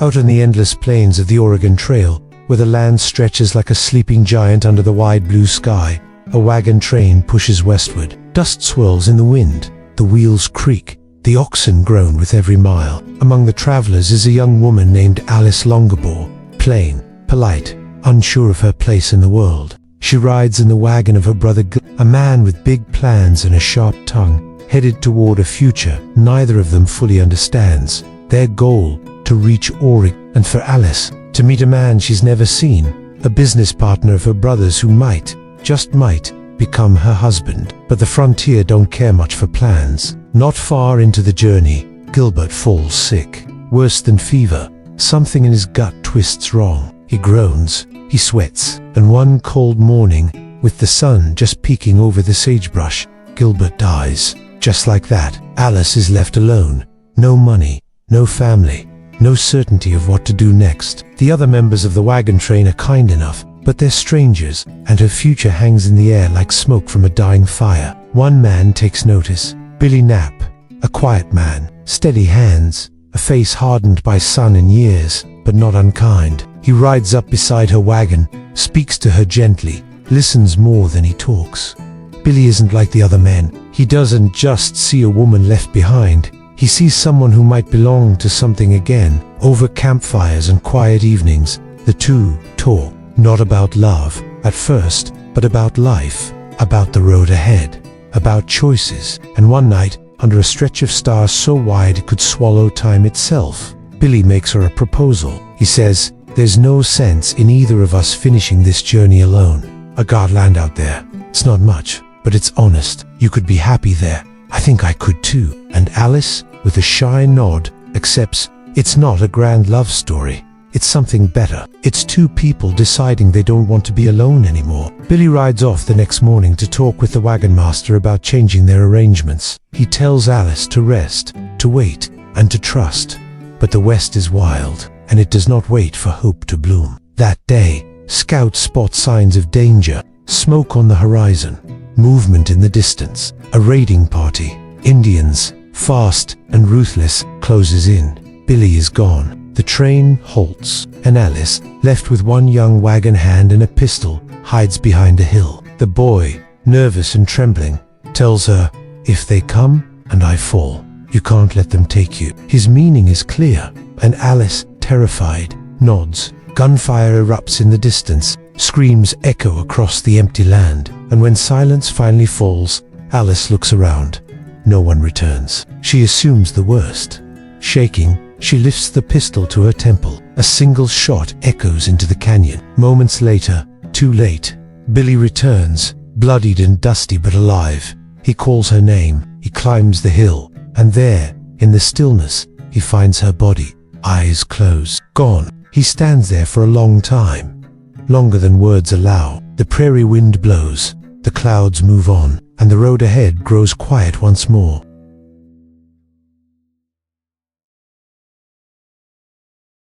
Out on the endless plains of the Oregon Trail, where the land stretches like a sleeping giant under the wide blue sky, a wagon train pushes westward. Dust swirls in the wind, the wheels creak, the oxen groan with every mile. Among the travelers is a young woman named Alice Longabore, plain, polite, unsure of her place in the world. She rides in the wagon of her brother a man with big plans and a sharp tongue, headed toward a future neither of them fully understands. Their goal, to reach Oregon, and for Alice, to meet a man she's never seen, a business partner of her brother's who might, just might, become her husband. But the frontier don't care much for plans. Not far into the journey, Gilbert falls sick. Worse than fever, something in his gut twists wrong. He groans, he sweats, and one cold morning, with the sun just peeking over the sagebrush, Gilbert dies. Just like that, Alice is left alone. No money, no family, no certainty of what to do next. The other members of the wagon train are kind enough, but they're strangers, and her future hangs in the air like smoke from a dying fire. One man takes notice, Billy Knapp, a quiet man, steady hands, a face hardened by sun and years, but not unkind. He rides up beside her wagon, speaks to her gently, listens more than he talks. Billy isn't like the other men. He doesn't just see a woman left behind. He sees someone who might belong to something again. Over campfires and quiet evenings, the two talk, not about love at first, but about life, about the road ahead, about choices. And one night, under a stretch of stars so wide it could swallow time itself, Billy makes her a proposal. He says, "There's no sense in either of us finishing this journey alone. I got land out there. It's not much, but it's honest. You could be happy there. I think I could too." And Alice, with a shy nod, accepts. It's not a grand love story. It's something better. It's two people deciding they don't want to be alone anymore. Billy rides off the next morning to talk with the wagon master about changing their arrangements. He tells Alice to rest, to wait, and to trust. But the West is wild, and it does not wait for hope to bloom. That day, scouts spot signs of danger, smoke on the horizon, movement in the distance. A raiding party, Indians, fast and ruthless, closes in. Billy is gone. The train halts, and Alice, left with one young wagon hand and a pistol, hides behind a hill. The boy, nervous and trembling, tells her, "If they come and I fall, you can't let them take you." His meaning is clear, and Alice, terrified, nods. Gunfire erupts in the distance, screams echo across the empty land, and when silence finally falls, Alice looks around. No one returns. She assumes the worst. Shaking, she lifts the pistol to her temple. A single shot echoes into the canyon. Moments later, too late, Billy returns, bloodied and dusty but alive. He calls her name. He climbs the hill, and there, in the stillness, he finds her body, eyes closed, gone. He stands there for a long time, longer than words allow. The prairie wind blows, the clouds move on, and the road ahead grows quiet once more.